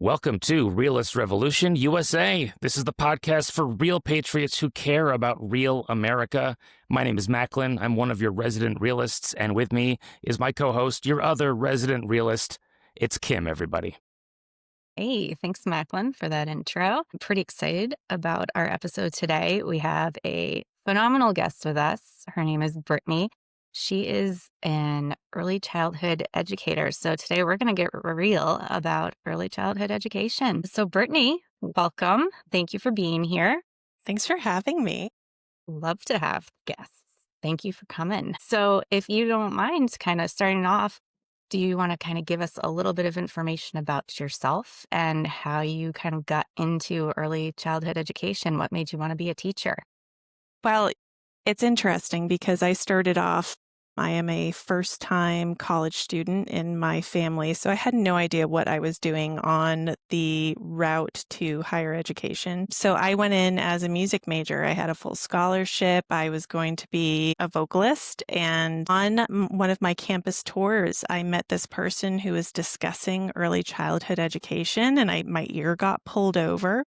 Welcome to Realist Revolution USA. This is the podcast for real patriots who care about real America. My name is Macklin. I'm one of your resident realists, and with me is my co-host, your other resident realist. It's Kim, everybody. Hey, thanks, Macklin, for that intro. I'm pretty excited about our episode today. We have a phenomenal guest with us. Her name is Brittany. She is an early childhood educator. So today we're going to get real about early childhood education. So, Brittany, welcome. Thank you for being here. Thanks for having me. Love to have guests. Thank you for coming. So, if you don't mind kind of starting off, do you want to kind of give us a little bit of information about yourself and how you kind of got into early childhood education? What made you want to be a teacher? Well, it's interesting because I am a first-time college student in my family, so I had no idea what I was doing on the route to higher education. So I went in as a music major. I had a full scholarship. I was going to be a vocalist, and on one of my campus tours, I met this person who was discussing early childhood education, and my ear got pulled over.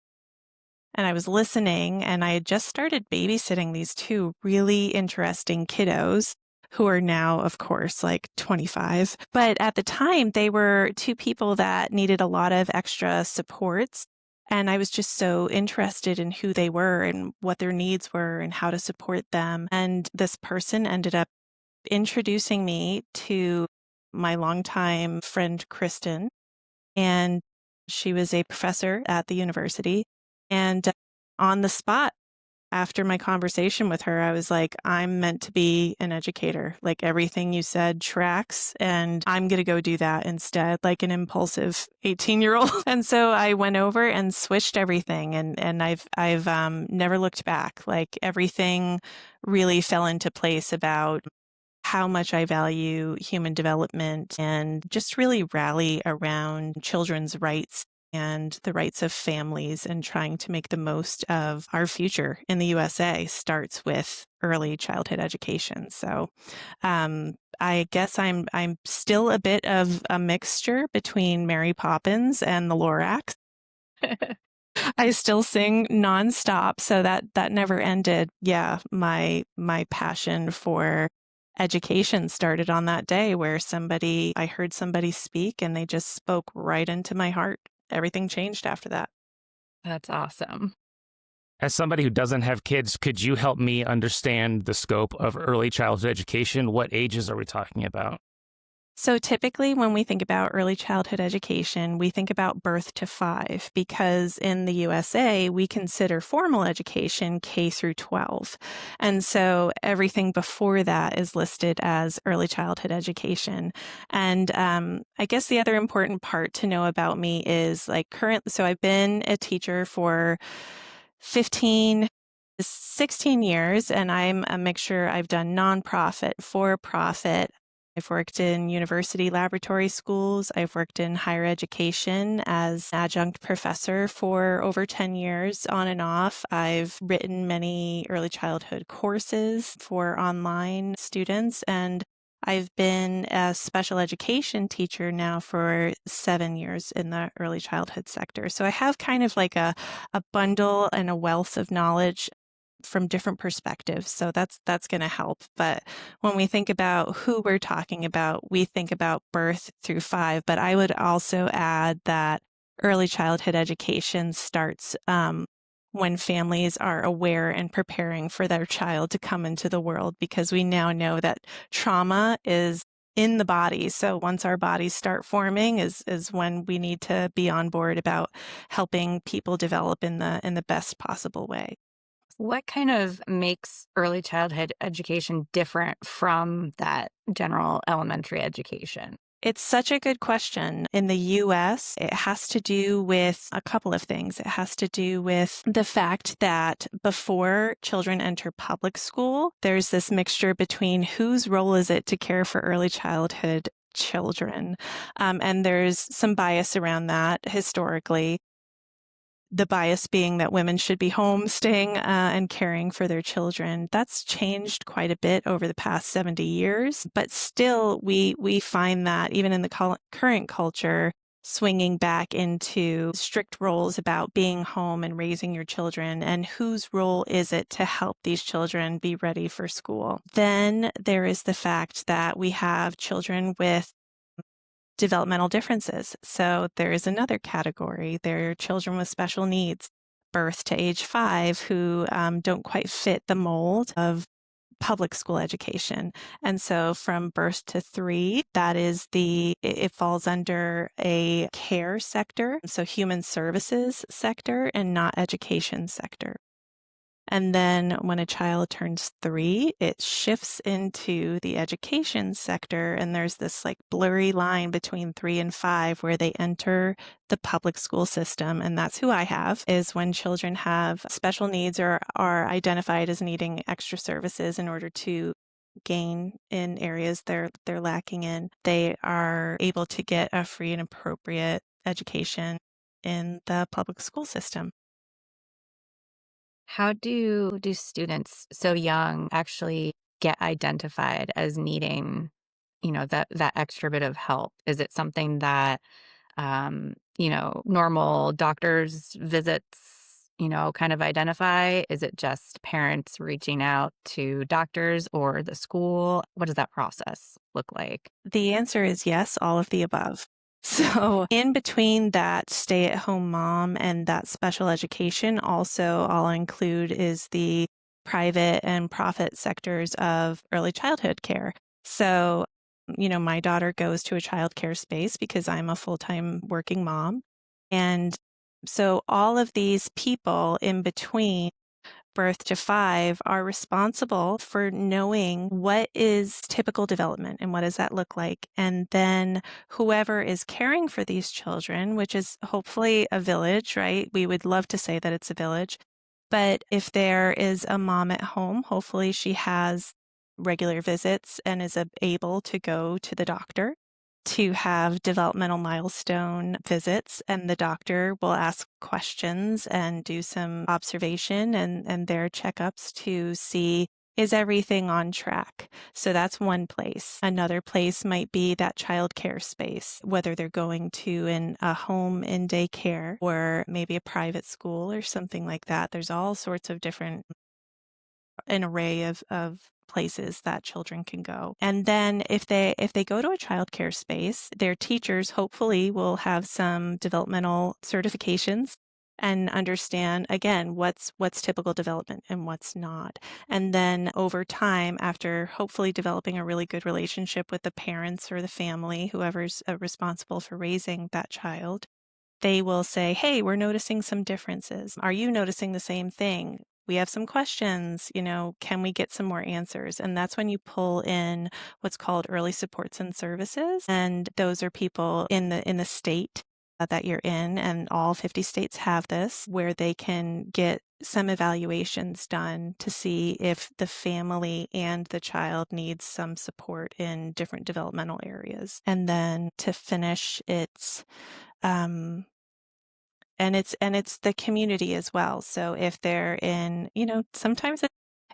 And I was listening, and I had just started babysitting these two really interesting kiddos who are now, of course, like 25. But at the time, they were two people that needed a lot of extra supports. And I was just so interested in who they were and what their needs were and how to support them. And this person ended up introducing me to my longtime friend, Kristen. And she was a professor at the university. And on the spot, after my conversation with her, I was like, I'm meant to be an educator. Like everything you said tracks, and I'm going to go do that instead, like an impulsive 18-year-old. And so I went over and switched everything, and I've never looked back. Like everything really fell into place about how much I value human development and just really rally around children's rights and the rights of families, and trying to make the most of our future in the USA starts with early childhood education. So I guess I'm still a bit of a mixture between Mary Poppins and the Lorax. I still sing nonstop, so that never ended. Yeah, my passion for education started on that day where I heard somebody speak and they just spoke right into my heart. Everything changed after that. That's awesome. As somebody who doesn't have kids, could you help me understand the scope of early childhood education? What ages are we talking about? So typically when we think about early childhood education, we think about birth to 5, because in the USA, we consider formal education K through 12. And so everything before that is listed as early childhood education. And I guess the other important part to know about me is so I've been a teacher for 16 years, and I'm a mixture. I've done nonprofit, for-profit. I've worked in university laboratory schools. I've worked in higher education as adjunct professor for over 10 years on and off. I've written many early childhood courses for online students, and I've been a special education teacher now for 7 years in the early childhood sector. So I have kind of like a bundle and a wealth of knowledge from different perspectives. So that's going to help. But when we think about who we're talking about, we think about birth through 5. But I would also add that early childhood education starts when families are aware and preparing for their child to come into the world, because we now know that trauma is in the body. So once our bodies start forming is when we need to be on board about helping people develop in the best possible way. What kind of makes early childhood education different from that general elementary education? It's such a good question. In the US, it has to do with a couple of things. It has to do with the fact that before children enter public school, there's this mixture between whose role is it to care for early childhood children. And there's some bias around that historically. The bias being that women should be home staying and caring for their children. That's changed quite a bit over the past 70 years, but still we find that even in the current culture, swinging back into strict roles about being home and raising your children, and whose role is it to help these children be ready for school. Then there is the fact that we have children with developmental differences. So there is another category. There are children with special needs, birth to age 5, who don't quite fit the mold of public school education. And so from birth to 3, it falls under a care sector, so human services sector, and not education sector. And then when a child turns 3, it shifts into the education sector. And there's this like blurry line between 3 and 5 where they enter the public school system. And that's who I have, is when children have special needs or are identified as needing extra services in order to gain in areas they're lacking in. They are able to get a free and appropriate education in the public school system. How do students so young actually get identified as needing, that extra bit of help? Is it something that, normal doctor's visits, kind of identify? Is it just parents reaching out to doctors or the school? What does that process look like? The answer is yes, all of the above. So, in between that stay at home mom and that special education, also I'll include is the private and profit sectors of early childhood care. So, my daughter goes to a childcare space because I'm a full-time working mom. And so all of these people in between birth to 5 are responsible for knowing what is typical development and what does that look like. And then whoever is caring for these children, which is hopefully a village, right? We would love to say that it's a village. But if there is a mom at home, hopefully she has regular visits and is able to go to the doctor to have developmental milestone visits, and the doctor will ask questions and do some observation and their checkups to see, is everything on track? So that's one place. Another place might be that child care space, whether they're going to a home in daycare or maybe a private school or something like that. There's all sorts of an array of places that children can go. And then if they go to a childcare space, their teachers hopefully will have some developmental certifications and understand again what's typical development and what's not. And then over time, after hopefully developing a really good relationship with the parents or the family, whoever's responsible for raising that child, they will say, "Hey, we're noticing some differences. Are you noticing the same thing? We have some questions, can we get some more answers?" And that's when you pull in what's called early supports and services. And those are people in the state that you're in, and all 50 states have this, where they can get some evaluations done to see if the family and the child needs some support in different developmental areas. And then to finish, um, it's the community as well. So if they're in, sometimes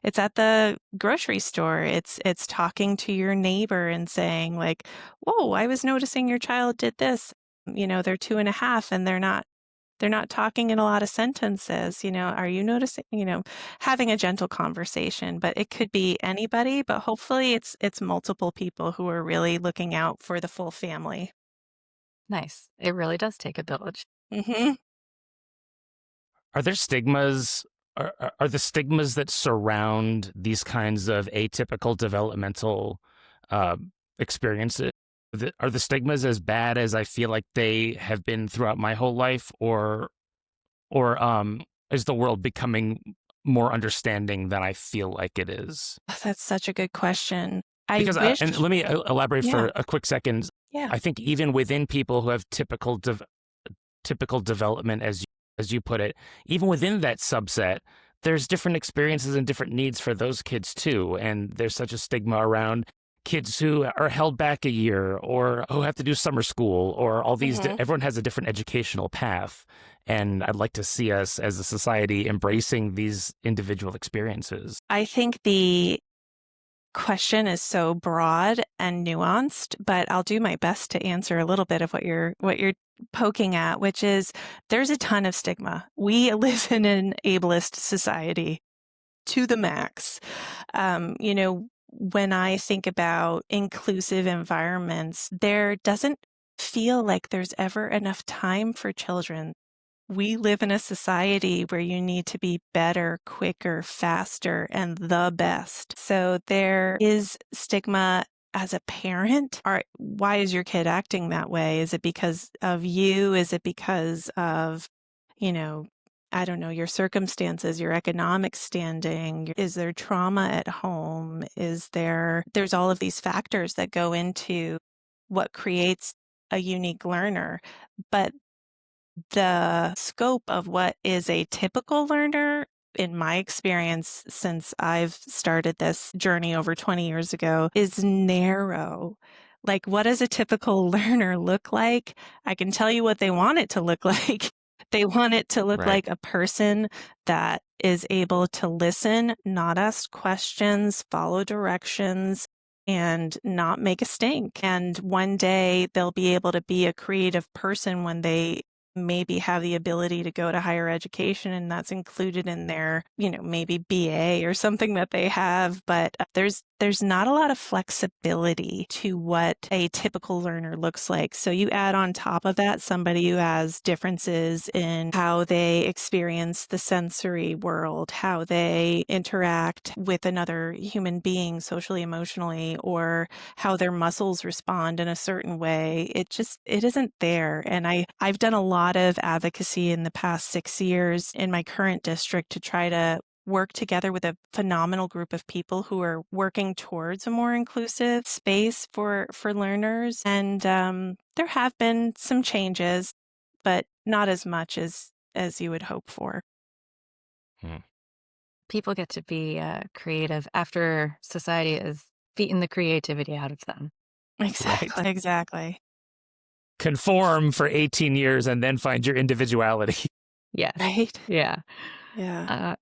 it's at the grocery store. It's talking to your neighbor and saying like, "Whoa, I was noticing your child did this. They're 2.5 and they're not talking in a lot of sentences. Are you noticing?" Having a gentle conversation. But it could be anybody. But hopefully it's multiple people who are really looking out for the full family. Nice. It really does take a village. Mm-hmm. Are there stigmas? Are the stigmas that surround these kinds of atypical developmental uh, experiences, are the stigmas as bad as I feel like they have been throughout my whole life, or is the world becoming more understanding than I feel like it is? Oh, that's such a good question. I Because wish. and let me elaborate Yeah. for a quick second. Yeah. I think even within people who have typical development, as you put it, even within that subset, there's different experiences and different needs for those kids too. And there's such a stigma around kids who are held back a year or who have to do summer school or all these. Mhm. Everyone has a different educational path. And I'd like to see us as a society embracing these individual experiences. I think the question is so broad and nuanced, but I'll do my best to answer a little bit of what you're poking at, which is there's a ton of stigma. We live in an ableist society to the max. When I think about inclusive environments, there doesn't feel like there's ever enough time for children. We live in a society where you need to be better, quicker, faster, and the best. So there is stigma as a parent. Why is your kid acting that way? Is it because of you? Is it because of, you know, I don't know, your circumstances, your economic standing? Is there trauma at home? There's all of these factors that go into what creates a unique learner. But the scope of what is a typical learner, in my experience, since I've started this journey over 20 years ago, is narrow. Like, what does a typical learner look like? I can tell you what they want it to look like. They want it to look Right. like a person that is able to listen, not ask questions, follow directions, and not make a stink. And one day they'll be able to be a creative person when they maybe have the ability to go to higher education, and that's included in their, maybe BA or something that they have. But there's not a lot of flexibility to what a typical learner looks like. So you add on top of that somebody who has differences in how they experience the sensory world, how they interact with another human being socially, emotionally, or how their muscles respond in a certain way. It isn't there. And I've done a lot of advocacy in the past 6 years in my current district to try to work together with a phenomenal group of people who are working towards a more inclusive space for learners. And there have been some changes, but not as much as you would hope for. Hmm. People get to be creative after society has beaten the creativity out of them. Right. Exactly. Exactly. Conform for 18 years and then find your individuality. Yes. Right? Yeah. Yeah.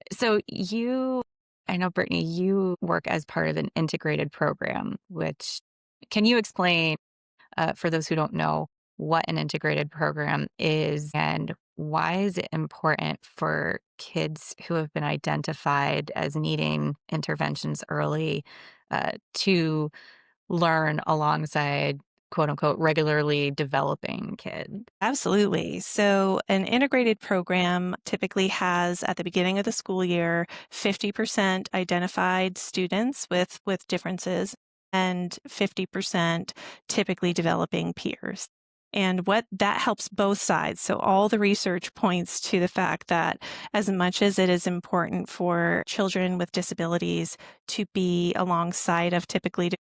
I know, Brittany, you work as part of an integrated program, which can you explain, for those who don't know, what an integrated program is and why is it important for kids who have been identified as needing interventions early to learn alongside quote unquote regularly developing kids? Absolutely. So, an integrated program typically has at the beginning of the school year 50% identified students with differences and 50% typically developing peers. And what that helps both sides. So, all the research points to the fact that as much as it is important for children with disabilities to be alongside of typically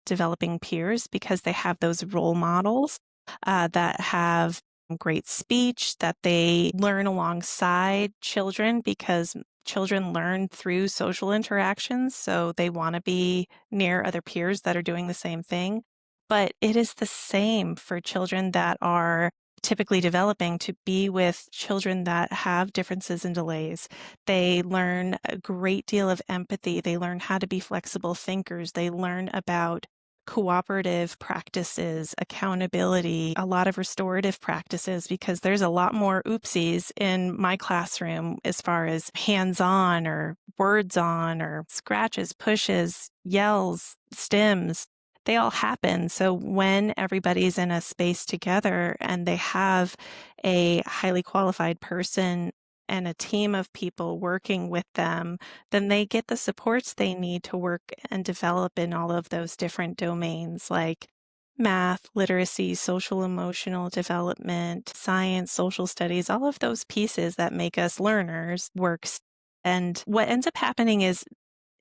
developing peers because they have those role models that have great speech, that they learn alongside children because children learn through social interactions. So they want to be near other peers that are doing the same thing. But it is the same for children that are typically developing to be with children that have differences and delays. They learn a great deal of empathy. They learn how to be flexible thinkers. They learn about cooperative practices, accountability, a lot of restorative practices, because there's a lot more oopsies in my classroom as far as hands on or words on or scratches, pushes, yells, stims. They all happen. So when everybody's in a space together and they have a highly qualified person and a team of people working with them, then they get the supports they need to work and develop in all of those different domains like math, literacy, social emotional development, science, social studies, all of those pieces that make us learners works. And what ends up happening is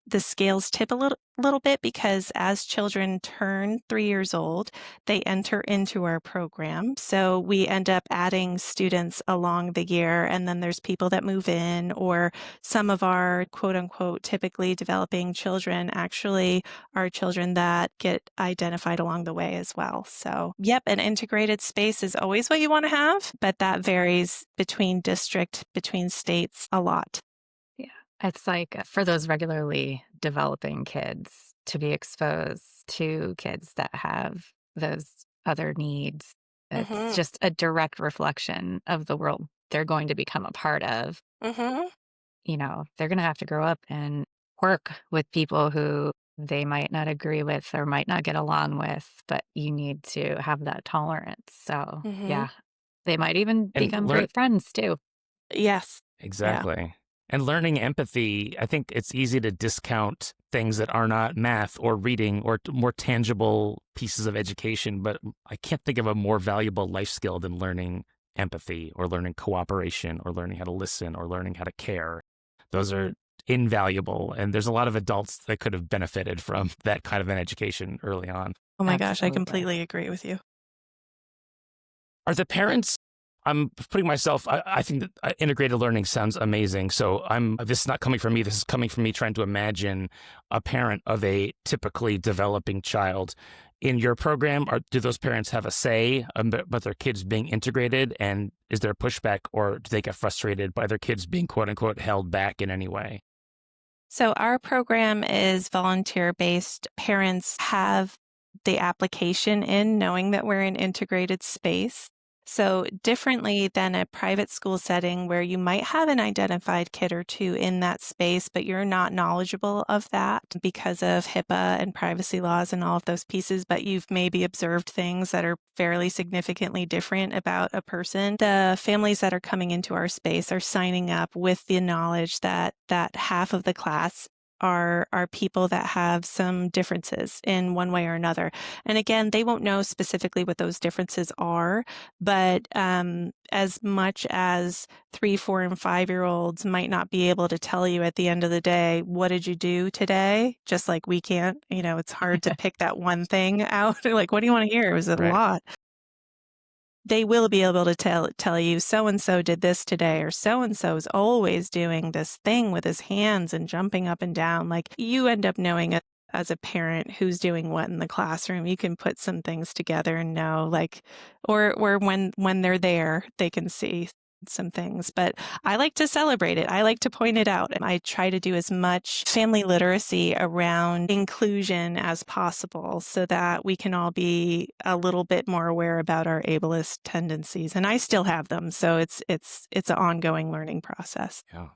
the scales tip a little bit because as children turn 3 years old, they enter into our program. So we end up adding students along the year, and then there's people that move in, or some of our quote unquote typically developing children actually are children that get identified along the way as well. So, yep, an integrated space is always what you want to have, but that varies between district, between states a lot. Yeah. It's like for those regularly developing kids to be exposed to kids that have those other needs. It's Mhm. just a direct reflection of the world they're going to become a part of. Mhm. They're going to have to grow up and work with people who they might not agree with or might not get along with, but you need to have that tolerance. So, Mhm. yeah, they might even And become learn great friends too. Yes. Yeah. exactly. And learning empathy, I think it's easy to discount things that are not math or reading or more tangible pieces of education, but I can't think of a more valuable life skill than learning empathy or learning cooperation or learning how to listen or learning how to care. Those are invaluable. And there's a lot of adults that could have benefited from that kind of an education early on. Oh my gosh, I Absolutely. completely agree with you. Are the parents? I'm putting myself. I think that integrated learning sounds amazing. So I'm. This is not coming from me. This is coming from me trying to imagine a parent of a typically developing child. In your program, do those parents have a say about their kids being integrated? And is there pushback, or do they get frustrated by their kids being "quote unquote" held back in any way? So our program is volunteer based. Parents have the application in knowing that we're an integrated space. So differently than a private school setting where you might have an identified kid or two in that space, but you're not knowledgeable of that because of HIPAA and privacy laws and all of those pieces, but you've maybe observed things that are fairly significantly different about a person. The families that are coming into our space are signing up with the knowledge that half of the class are people that have some differences in one way or another. And again, they won't know specifically what those differences are, but as much as 3, 4, and 5 year olds might not be able to tell you at the end of the day, what did you do today? Just like we can't, it's hard to pick that one thing out. Like, what do you want to hear? It was a Right. lot. They will be able to tell you so and so did this today, or so and so is always doing this thing with his hands and jumping up and down. Like, you end up knowing it as a parent who's doing what in the classroom. You can put some things together and know, like, or when they're there, they can see some things. But I like to celebrate it. I like to point it out. And I try to do as much family literacy around inclusion as possible so that we can all be a little bit more aware about our ableist tendencies. And I still have them. So it's an ongoing learning process. Yeah.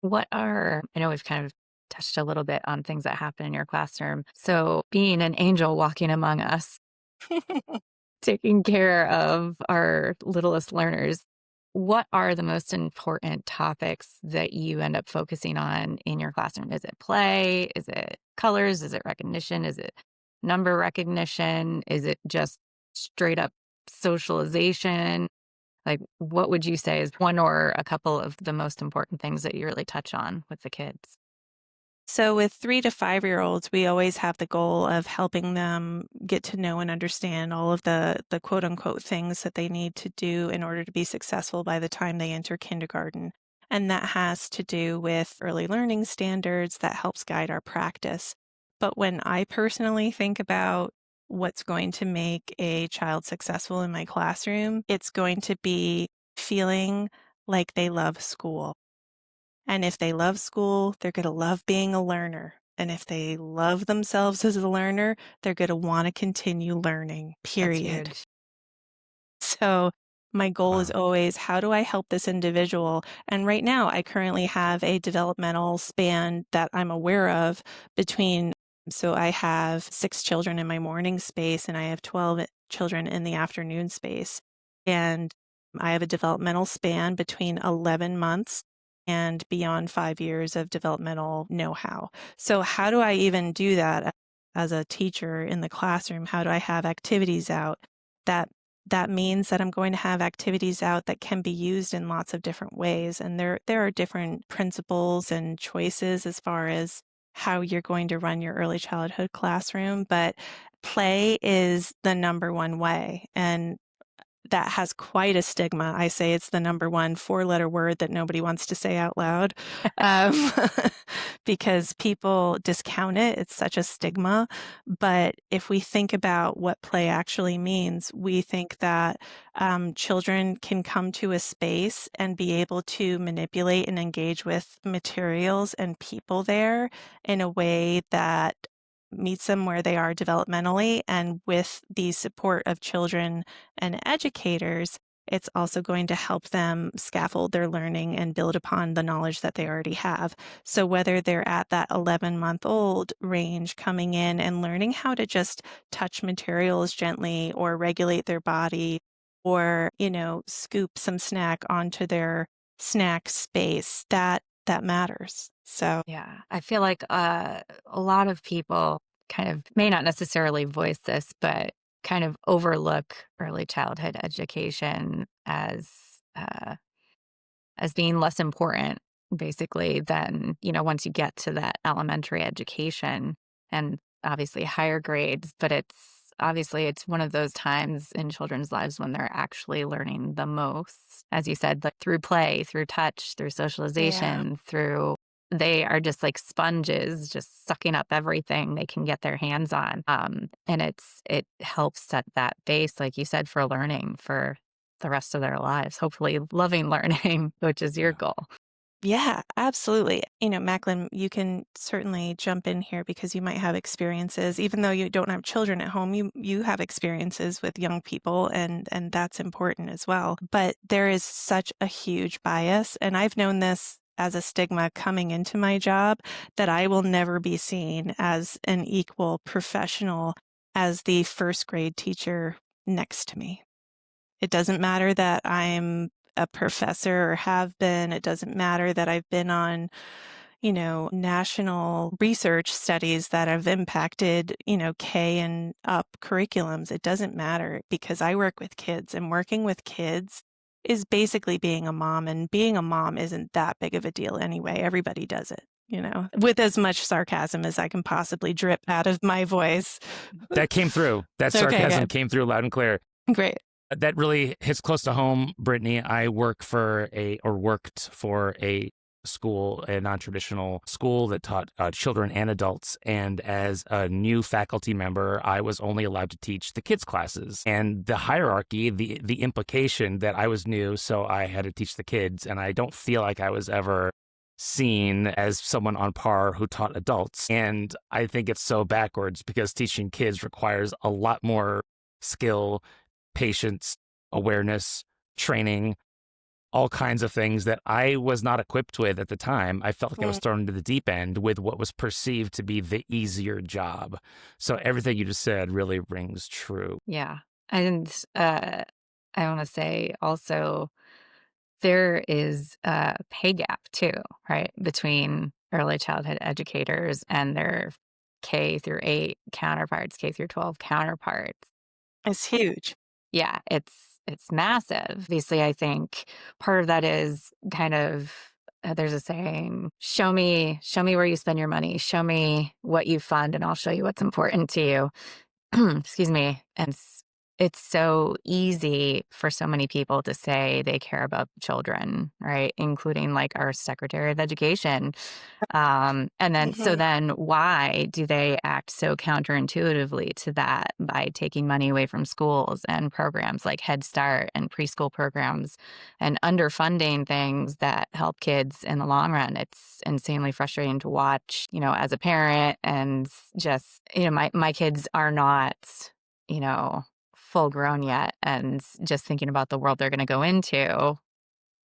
I know we've kind of touched a little bit on things that happen in your classroom. So, being an angel walking among us, taking care of our littlest learners, what are the most important topics that you end up focusing on in your classroom? Is it play? Is it colors? Is it recognition? Is it number recognition? Is it just straight up socialization? Like, what would you say is one or a couple of the most important things that you really touch on with the kids? So, with 3 to 5 year olds, we always have the goal of helping them get to know and understand all of the quote unquote things that they need to do in order to be successful by the time they enter kindergarten. And that has to do with early learning standards that helps guide our practice. But when I personally think about what's going to make a child successful in my classroom, it's going to be feeling like they love school. And if they love school, they're going to love being a learner. And if they love themselves as a learner, they're going to want to continue learning, That's period. huge. So my goal is Wow. always, how do I help this individual? And right now, I currently have a developmental span that I'm aware of between, so I have 6 children in my morning space and I have 12 children in the afternoon space. And I have a developmental span between 11 months and beyond 5 years of developmental know how. So, how do I even do that as a teacher in the classroom? How do I have activities out that that means that I'm going to have activities out that can be used in lots of different ways. And there are different principles and choices as far as how you're going to run your early childhood classroom, but play is the number one way. And that has quite a stigma. I say it's the number one 4 letter word that nobody wants to say out loud um, because people discount it. It's such a stigma. But if we think about what play actually means, we think that children can come to a space and be able to manipulate and engage with materials and people there in a way that meets them where they are developmentally. And with the support of children and educators, it's also going to help them scaffold their learning and build upon the knowledge that they already have. So whether they're at that 11-month-old range coming in and learning how to just touch materials gently or regulate their body or, scoop some snack onto their snack space, that matters. So Yeah, I feel like a lot of people kind of may not necessarily voice this, but kind of overlook early childhood education uh, as being less important, basically, than once you get to that elementary education and obviously higher grades. But it's one of those times in children's lives when they're actually learning the most, as you said, like through play, through touch, through yeah. socialization, through they are just like sponges, just sucking up everything they can get their hands on. And it helps set that base, like you said, for learning for the rest of their lives, hopefully loving learning, which is your Yeah. goal. Yeah, absolutely. Macklin, you can certainly jump in here because you might have experiences, even though you don't have children at home, you have experiences with young people and that's important as well. But there is such a huge bias, and I've known this as a stigma coming into my job that I will never be seen as an equal professional as the first grade teacher next to me. It doesn't matter that I'm a professor or have been. It doesn't matter that I've been on, national research studies that have impacted, K and up curriculums. It doesn't matter because I work with kids, and working with kids is basically being a mom. And being a mom isn't that big of a deal anyway. Everybody does it. With as much sarcasm as I can possibly drip out of my voice. That came through. That Okay, sarcasm good. came through loud and clear. Great. That really hits close to home, Brittany. I worked for a school, a non-traditional school that taught children and adults. And as a new faculty member, I was only allowed to teach the kids classes. And the hierarchy, the implication that I was new, so I had to teach the kids. And I don't feel like I was ever seen as someone on par who taught adults. And I think it's so backwards because teaching kids requires a lot more skill, patience, awareness, training, all kinds of things that I was not equipped with at the time. I felt like I was thrown into the deep end with what was perceived to be the easier job. So everything you just said really rings true. Yeah. And I want to say also there is a pay gap too, right? Between early childhood educators and their K through 8 counterparts, K through 12 counterparts. It's huge. Yeah, it's massive. Obviously, I think part of that is kind of there's a saying, show me where you spend your money, show me what you fund, and I'll show you what's important to you. Excuse me. And it's so easy for so many people to say they care about children, right? Including like our Secretary of Education. And then, so Mhm. then why do they act so counterintuitively to that by taking money away from schools and programs like Head Start and preschool programs and underfunding things that help kids in the long run? It's insanely frustrating to watch, as a parent, and just, my kids are not, you know, full grown yet, and just thinking about the world they're going to go into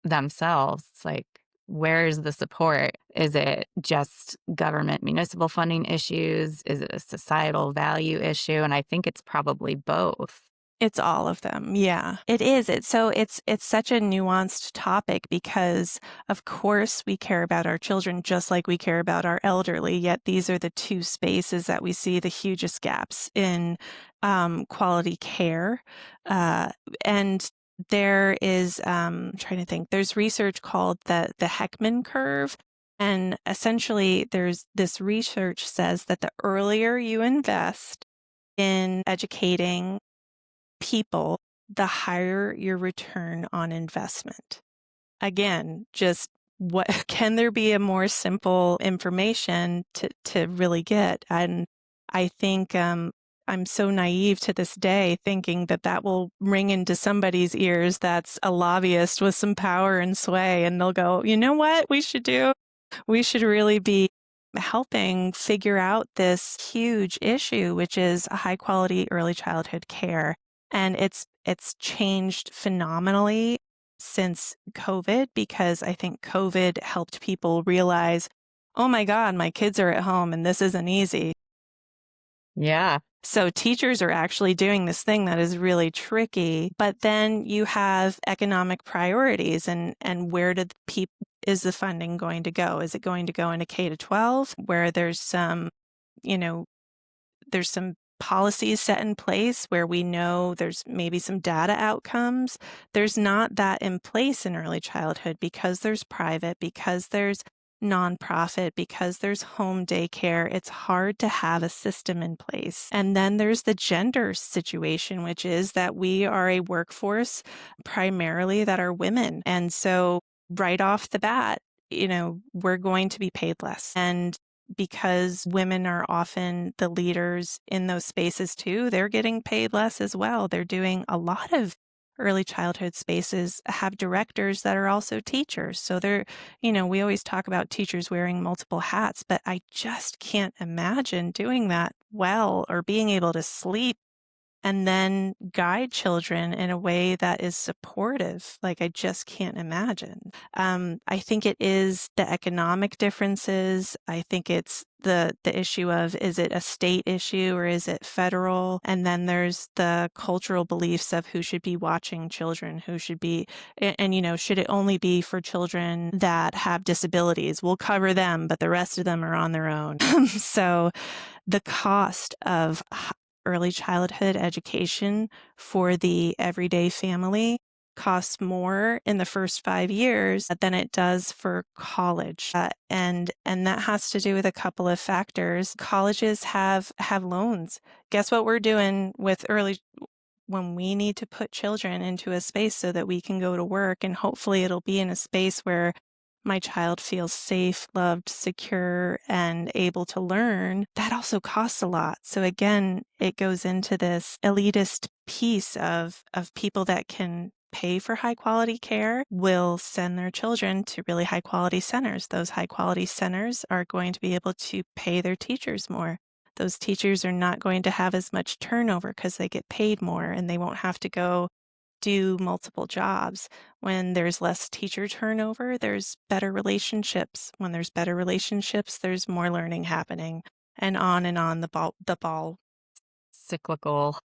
themselves. It's like, where's the support? Is it just government municipal funding issues? Is it a societal value issue? And I think it's probably both. It's all of them. Yeah, it is. It's such a nuanced topic because of course we care about our children just like we care about our elderly, yet these are the two spaces that we see the hugest gaps in quality care. Uh, and there is, trying to think, there's research called the Heckman curve. And essentially there's this research says that the earlier you invest in educating people, the higher your return on investment. Again, just what can there be a more simple information to really get? And I think I'm so naive to this day thinking that will ring into somebody's ears that's a lobbyist with some power and sway, and they'll go, you know what we should do? We should really be helping figure out this huge issue, which is high quality early childhood care. And it's changed phenomenally since COVID, because I think COVID helped people realize, oh my God, my kids are at home and this isn't easy. Yeah. So teachers are actually doing this thing that is really tricky, but then you have economic priorities, and where did is the funding going to go? Is it going to go into K to 12 where there's some, you know, there's some policies set in place where we know there's maybe some data outcomes? There's not that in place in early childhood because there's private, because there's nonprofit, because there's home daycare. It's hard to have a system in place. And then there's the gender situation, which is that we are a workforce primarily that are women. And so right off the bat, we're going to be paid less. And because women are often the leaders in those spaces too, they're getting paid less as well. They're doing a lot of early childhood spaces have directors that are also teachers. So we always talk about teachers wearing multiple hats, but I just can't imagine doing that well or being able to sleep and then guide children in a way that is supportive. Like, I just can't imagine. I think it is the economic differences. I think it's the issue of, is it a state issue or is it federal? And then there's the cultural beliefs of who should be watching children, who should be, and should it only be for children that have disabilities? We'll cover them, but the rest of them are on their own. So the cost of early childhood education for the everyday family costs more in the first 5 years than it does for college. And that has to do with a couple of factors. Colleges have loans. Guess what we're doing with when we need to put children into a space so that we can go to work, and hopefully it'll be in a space where my child feels safe, loved, secure, and able to learn. That also costs a lot. So again, it goes into this elitist piece of people that can pay for high quality care will send their children to really high quality centers. Those high quality centers are going to be able to pay their teachers more. Those teachers are not going to have as much turnover because they get paid more and they won't have to go do multiple jobs. When there's less teacher turnover, there's better relationships. When there's better relationships, there's more learning happening, and on the ball. Cyclical,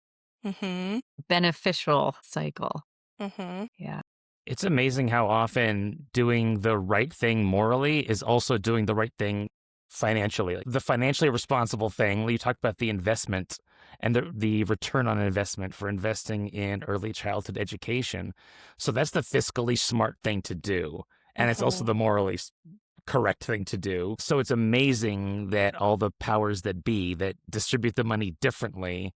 Mm-hmm. beneficial cycle. Mm-hmm. Yeah. It's amazing how often doing the right thing morally is also doing the right thing financially. Like the financially responsible thing, you talked about the investment and the return on investment for investing in early childhood education. So that's the fiscally smart thing to do. And it's also the morally correct thing to do. So it's amazing that all the powers that be that distribute the money differently,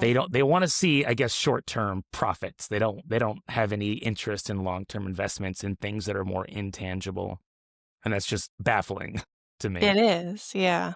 they want to see, I guess, short-term profits. They don't have any interest in long-term investments in things that are more intangible. And that's just baffling to me. It is, yeah.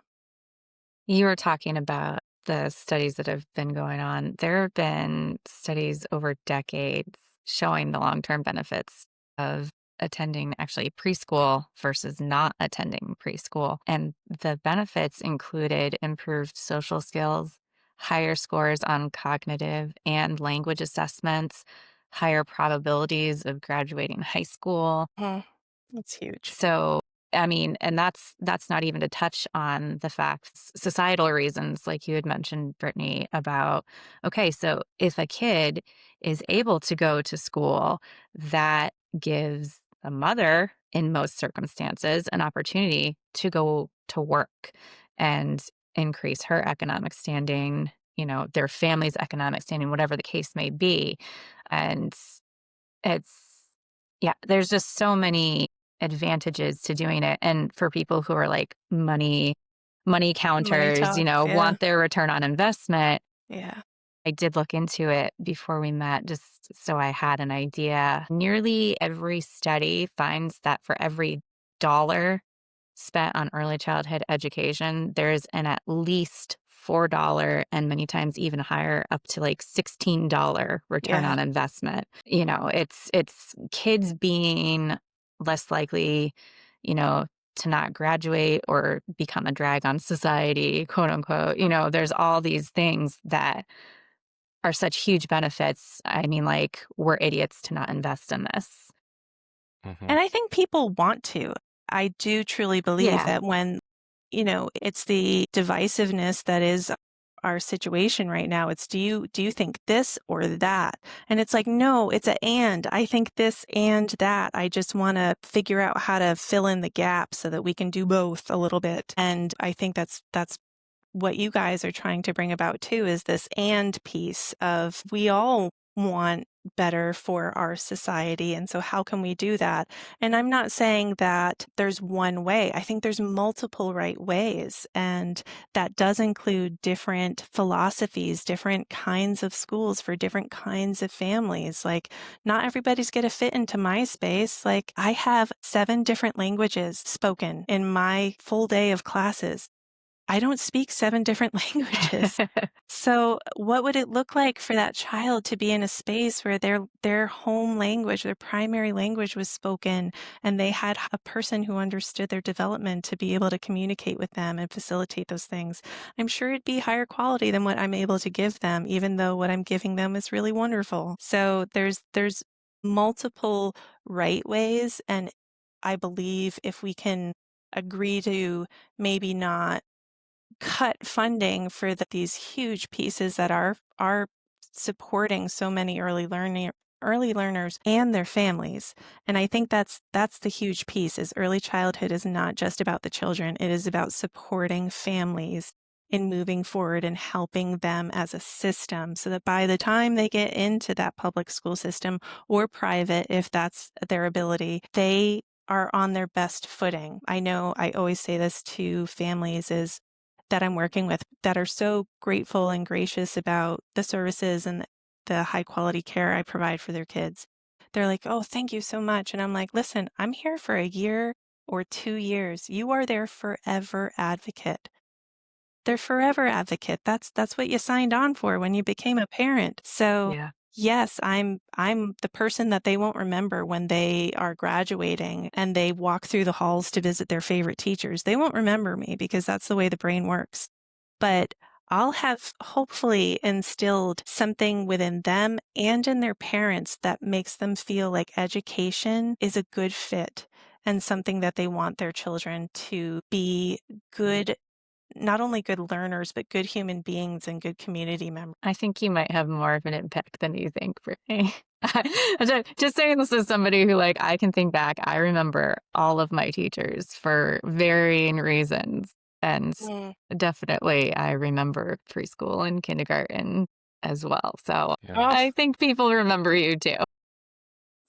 You were talking about the studies that have been going on. There have been studies over decades showing the long-term benefits of attending actually preschool versus not attending preschool. And the benefits included improved social skills, higher scores on cognitive and language assessments, higher probabilities of graduating high school. That's huge. So, I mean, and that's not even to touch on the facts, societal reasons, like you had mentioned, Brittany, about, okay, so if a kid is able to go to school, that gives a mother, in most circumstances, an opportunity to go to work and increase her economic standing, their family's economic standing, whatever the case may be. And it's, yeah, there's just so many advantages to doing it. And for people who are like money counters, talks, yeah. want their return on investment. Yeah. I did look into it before we met just so I had an idea. Nearly every study finds that for every dollar spent on early childhood education, there's an at least $4 and many times even higher, up to like $16 return on investment. It's kids being less likely, to not graduate or become a drag on society, quote unquote. There's all these things that are such huge benefits. I mean, like, we're idiots to not invest in this. Hmm. And I think people want to. I do truly believe Yeah. that when, it's the divisiveness that is our situation right now. It's do you think this or that? And it's like, no, it's a and. I think this and that. I just want to figure out how to fill in the gap so that we can do both a little bit. And I think that's what you guys are trying to bring about too, is this and piece of we all want better for our society. And so how can we do that? And I'm not saying that there's one way. I think there's multiple right ways. And that does include different philosophies, different kinds of schools for different kinds of families. Like, not everybody's going to fit into my space. Like, I have 7 different languages spoken in my full day of classes. I don't speak 7 different languages. So what would it look like for that child to be in a space where their home language, their primary language was spoken, and they had a person who understood their development to be able to communicate with them and facilitate those things? I'm sure it'd be higher quality than what I'm able to give them, even though what I'm giving them is really wonderful. So there's multiple right ways, and I believe if we can agree to maybe not cut funding for these huge pieces that are supporting so many early learners and their families. And I think that's the huge piece, is early childhood is not just about the children. It is about supporting families in moving forward and helping them as a system so that by the time they get into that public school system or private, if that's their ability, they are on their best footing. I know I always say this to families is that I'm working with that are so grateful and gracious about the services and the high quality care I provide for their kids. They're like, "Oh, thank you so much." And I'm like, "Listen, I'm here for a year or 2 years. You are their forever advocate." They're forever advocate. That's what you signed on for when you became a parent. So, Yeah. yes, I'm the person that they won't remember when they are graduating and they walk through the halls to visit their favorite teachers. They won't remember me because that's the way the brain works. But I'll have hopefully instilled something within them and in their parents that makes them feel like education is a good fit and something that they want their children to be good, not only good learners, but good human beings and good community members. I think you might have more of an impact than you think, Brittany. Just saying this as somebody who, like, I can think back, I remember all of my teachers for varying reasons. And Mm. definitely, I remember preschool and kindergarten as well. So Yeah. Oh, I think people remember you too.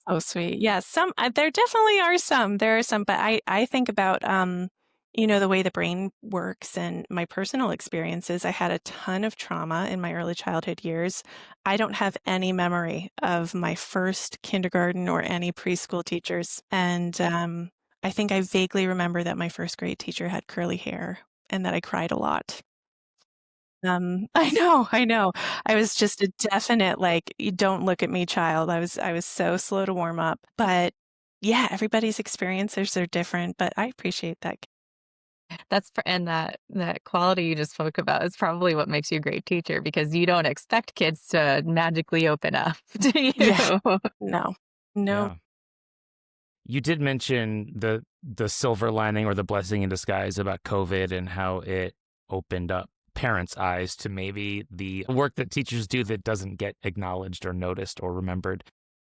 so sweet. Yeah, some there definitely are some. There are some, but I think about the way the brain works and my personal experiences. I had a ton of trauma in my early childhood years. I don't have any memory of my first kindergarten or any preschool teachers, and I think I vaguely remember that my first grade teacher had curly hair and that I cried a lot. I know, I know. I was just a definite, like, "You don't look at me, child." I was so slow to warm up. But yeah, everybody's experiences are different, but I appreciate that. And that quality you just spoke about is probably what makes you a great teacher, because you don't expect kids to magically open up to Yeah. you. No. No. Yeah. You did mention the silver lining or the blessing in disguise about COVID and how it opened up parents' eyes to maybe the work that teachers do that doesn't get acknowledged or noticed or remembered.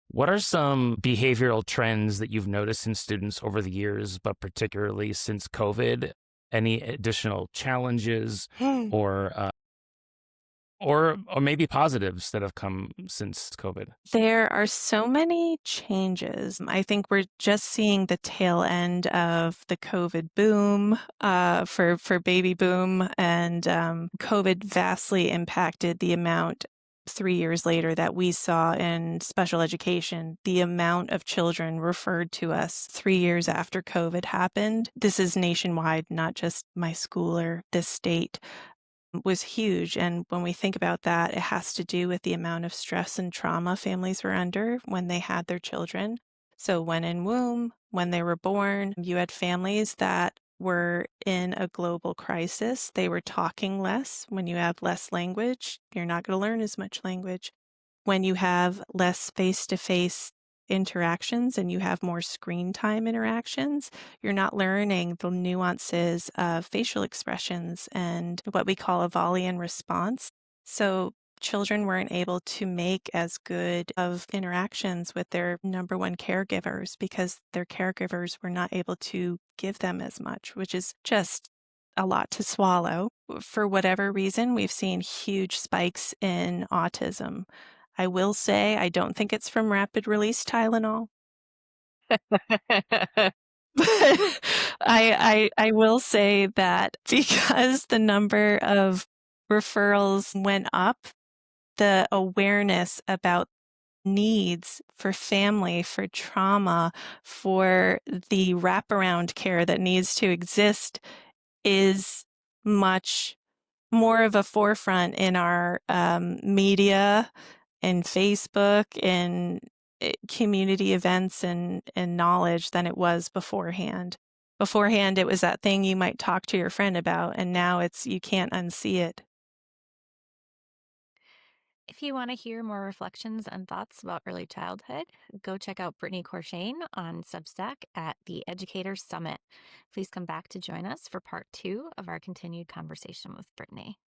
What are some behavioral trends that you've noticed in students over the years, but particularly since COVID? Any additional challenges or or maybe positives that have come since COVID? There are so many changes. I think we're just seeing the tail end of the COVID boom, for baby boom, and COVID vastly impacted the amount 3 years later that we saw in special education, the amount of children referred to us 3 years after COVID happened. This is nationwide, not just my school or this state, was huge. And when we think about that, it has to do with the amount of stress and trauma families were under when they had their children. So when in womb, when they were born, you had families that were in a global crisis. They were talking less. When you have less language, you're not going to learn as much language. When you have less face-to-face interactions and you have more screen time interactions, you're not learning the nuances of facial expressions and what we call a volley and response. So children weren't able to make as good of interactions with their number one caregivers because their caregivers were not able to give them as much, which is just a lot to swallow. For whatever reason, we've seen huge spikes in autism. I will say I don't think it's from rapid release Tylenol. But I will say that because the number of referrals went up, the awareness about needs for family, for trauma, for the wraparound care that needs to exist is much more of a forefront in our media and Facebook and community events and knowledge than it was beforehand. Beforehand, it was that thing you might talk to your friend about, and now it's you can't unsee it. If you want to hear more reflections and thoughts about early childhood, go check out Brittany Corshane on Substack at the Educator Summit. Please come back to join us for part 2 of our continued conversation with Brittany.